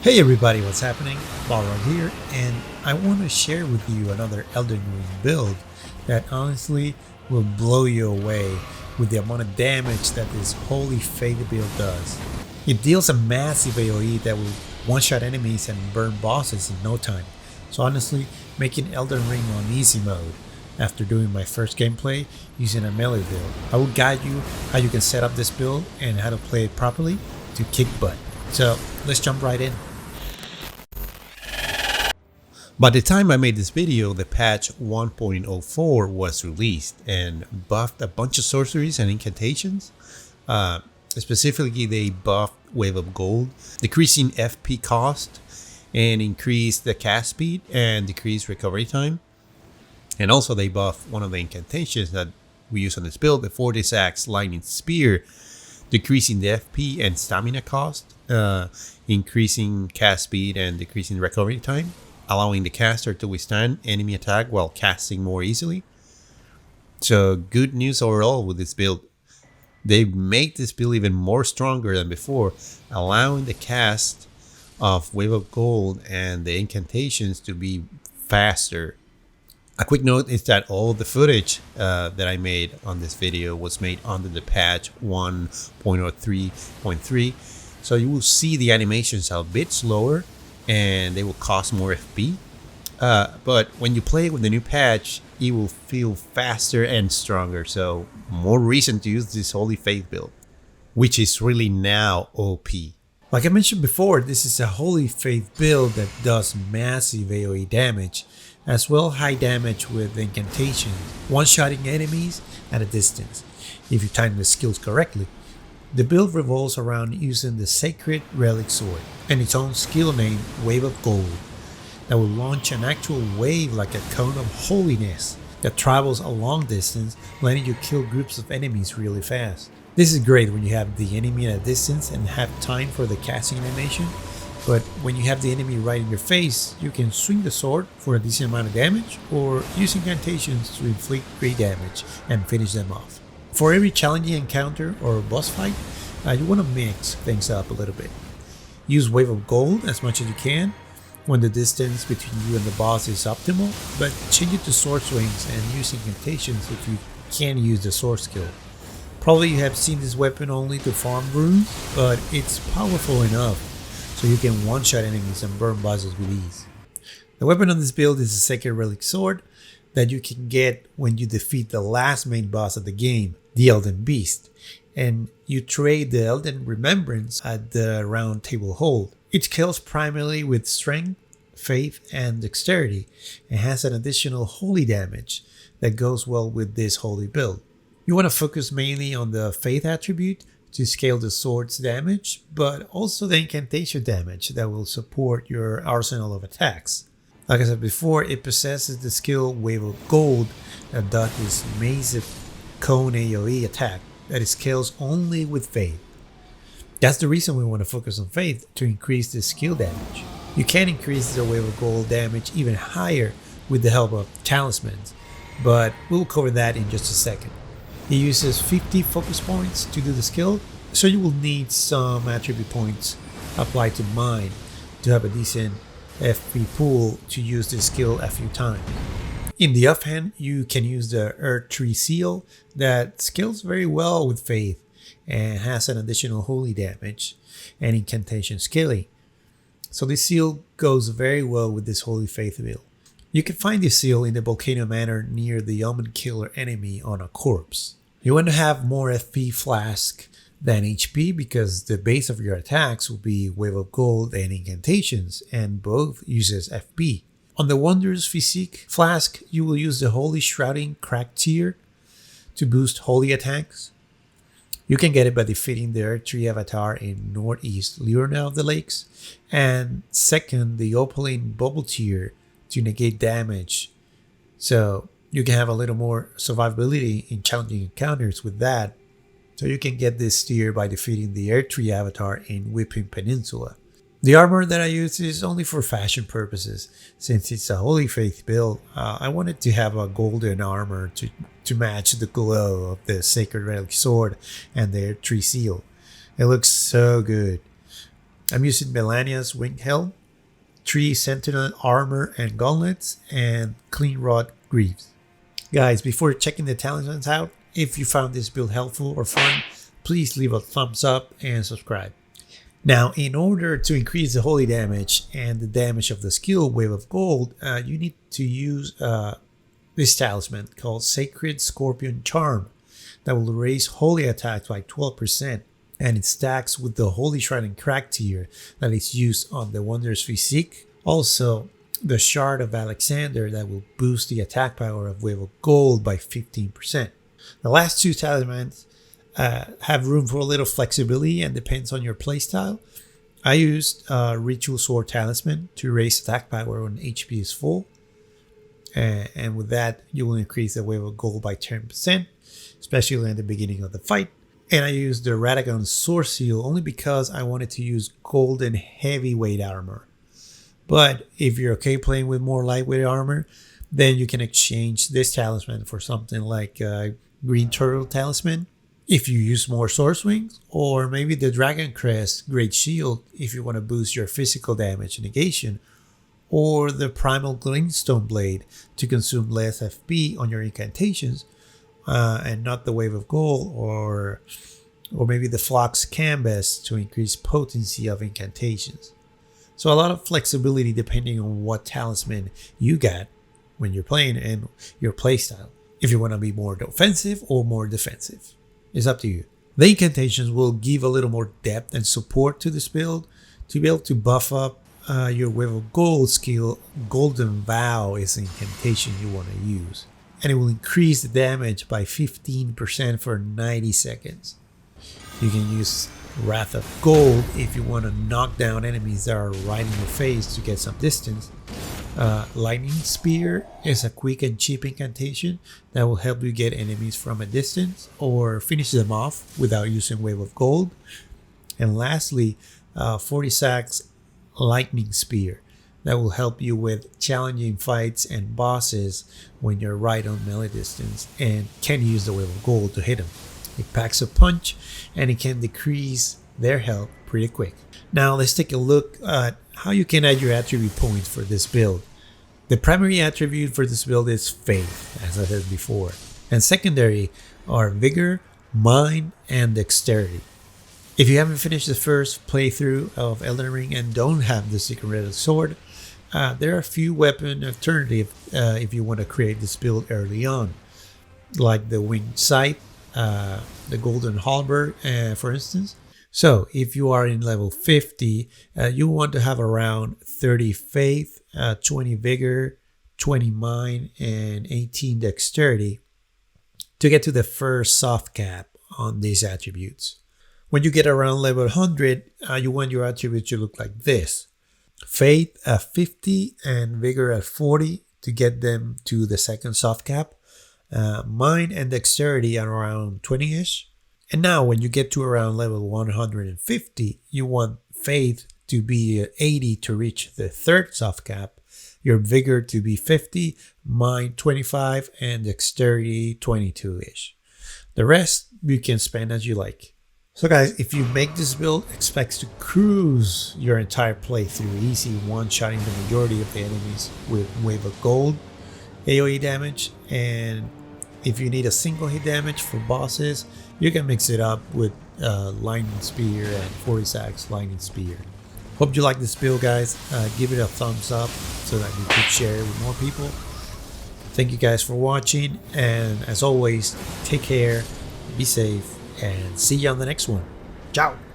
Hey everybody, what's happening? Balrogx here, and I want to share with you another Elden Ring build that honestly will blow you away with the amount of damage that this Holy Faith build does. It deals a massive AoE that will one-shot enemies and burn bosses in no time, so honestly, making Elden Ring on easy mode after doing my first gameplay using a melee build. I will guide you how you can set up this build and how to play it properly to kick butt. So let's jump right in. By the time I made this video, the patch 1.04 was released and buffed a bunch of sorceries and incantations. Specifically, they buffed Wave of Gold, decreasing FP cost, and increased the cast speed and decreased recovery time. And also they buffed one of the incantations that we use on this build, the Fortis Axe Lightning Spear, decreasing the FP and stamina cost, increasing cast speed and decreasing recovery time, allowing the caster to withstand enemy attack while casting more easily. So good news overall with this build. They make this build even more stronger than before, allowing the cast of Wave of Gold and the incantations to be faster. A quick note is that all the footage that I made on this video was made under the patch 1.03.3, so you will see the animations are a bit slower and they will cost more FP. But when you play with the new patch, it will feel faster and stronger, so more reason to use this Holy Faith build, which is really now OP. Like I mentioned before, this is a Holy Faith build that does massive AoE damage, as well high damage with incantations, one-shotting enemies at a distance, if you time the skills correctly. The build revolves around using the Sacred Relic Sword and its own skill named Wave of Gold that will launch an actual wave like a cone of holiness that travels a long distance, letting you kill groups of enemies really fast. This is great when you have the enemy at a distance and have time for the casting animation, but when you have the enemy right in your face, you can swing the sword for a decent amount of damage or use incantations to inflict great damage and finish them off. For every challenging encounter or boss fight, you want to mix things up a little bit. Use Wave of Gold as much as you can when the distance between you and the boss is optimal, but change it to sword swings and use incantations if you can use the sword skill. Probably you have seen this weapon only to farm runes, but it's powerful enough so you can one-shot enemies and burn bosses with ease. The weapon on this build is the Sacred Relic Sword that you can get when you defeat the last main boss of the game, the Elden Beast, and you trade the Elden Remembrance at the Round Table Hold. It scales primarily with strength, faith, and dexterity, and has an additional holy damage that goes well with this holy build. You want to focus mainly on the faith attribute to scale the sword's damage, but also the incantation damage that will support your arsenal of attacks. Like I said before, it possesses the skill Wave of Gold that does this massive cone AoE attack that scales only with faith. That's the reason we want to focus on faith, to increase the skill damage. You can increase the Wave of Gold damage even higher with the help of Talismans, but we'll cover that in just a second. It uses 50 focus points to do the skill, so you will need some attribute points applied to mine to have a decent FP pool to use this skill a few times. In the offhand, you can use the Earth Tree Seal that scales very well with Faith and has an additional holy damage and incantation scaling. So this seal goes very well with this Holy Faith build. You can find this seal in the Volcano Manor near the Omen Killer enemy on a corpse. You want to have more FP flask than HP because the base of your attacks will be Wave of Gold and incantations, and both uses FP. On the Wondrous Physique flask, you will use the Holy Shrouding Crack tier to boost holy attacks. You can get it by defeating the Earth Tree avatar in Northeast Liurna of the Lakes, and second, the Opaline Bubble tier to negate damage. So you can have a little more survivability in challenging encounters with that. So you can get this tier by defeating the Earth Tree avatar in Whipping Peninsula. The armor that I use is only for fashion purposes. Since it's a Holy Faith build, I wanted to have a golden armor to match the glow of the Sacred Relic Sword and the Earth Tree Seal. It looks so good. I'm using Melania's wing helm, 3 Sentinel armor and gauntlets, and clean rod greaves. Guys, before checking the talismans out, if you found this build helpful or fun, please leave a thumbs up and subscribe. Now, in order to increase the holy damage and the damage of the skill Wave of Gold, you need to use this talisman called Sacred Scorpion Charm that will raise holy attacks by 12%, and it stacks with the Holy Shrine and Crack tier that is used on the Wondrous Physique. Also, the Shard of Alexander that will boost the attack power of Wave of Gold by 15%. The last 2 talismans have room for a little flexibility and depends on your playstyle. I used Ritual Sword Talisman to raise attack power when HP is full. And with that, you will increase the Wave of Gold by 10%, especially in the beginning of the fight. And I used the Radagon Sword Seal only because I wanted to use golden heavyweight armor. But if you're okay playing with more lightweight armor, then you can exchange this talisman for something like Green Turtle Talisman if you use more Sword Swings, or maybe the Dragon Crest Great Shield if you want to boost your physical damage negation, or the Primal Glintstone Blade to consume less FP on your incantations, and not the Wave of Gold, or maybe the Flox Canvas to increase potency of incantations. So a lot of flexibility depending on what talisman you got when you're playing and your playstyle. If you want to be more offensive or more defensive, it's up to you. The incantations will give a little more depth and support to this build to be able to buff up your Wave of Gold skill. Golden Vow is the incantation you want to use, and it will increase the damage by 15% for 90 seconds. You can use Wrath of Gold if you want to knock down enemies that are right in your face to get some distance. Lightning Spear is a quick and cheap incantation that will help you get enemies from a distance or finish them off without using Wave of Gold. And lastly, 40 Sacks Lightning Spear that will help you with challenging fights and bosses when you're right on melee distance and can use the Wave of Gold to hit them. It packs a punch and it can decrease their health pretty quick. Now let's take a look at how you can add your attribute points for this build. The primary attribute for this build is Faith, as I said before, and secondary are Vigor, Mind, and Dexterity. If you haven't finished the first playthrough of Elden Ring and don't have the Sacred Relic Sword, there are a few weapon alternatives if you want to create this build early on, like the Winged Scythe, the Golden Halberd, for instance. So if you are in level 50, you want to have around 30 Faith, 20 Vigor, 20 Mind, and 18 Dexterity to get to the first soft cap on these attributes. When you get around level 100, you want your attributes to look like this. Faith at 50 and Vigor at 40 to get them to the second soft cap. Mind and Dexterity at around 20-ish. And now when you get to around level 150, you want Faith to be 80 to reach the third soft cap, your Vigor to be 50, Mind 25, and Dexterity 22-ish. The rest you can spend as you like. So guys, if you make this build, expect to cruise your entire playthrough, easy one-shotting the majority of the enemies with Wave of Gold, AoE damage, and if you need a single hit damage for bosses, you can mix it up with Lightning Spear and 40 Sacks Lightning Spear. Hope you like this build, guys. Give it a thumbs up so that you can share it with more people. Thank you guys for watching, and as always, take care, be safe, and see you on the next one. Ciao!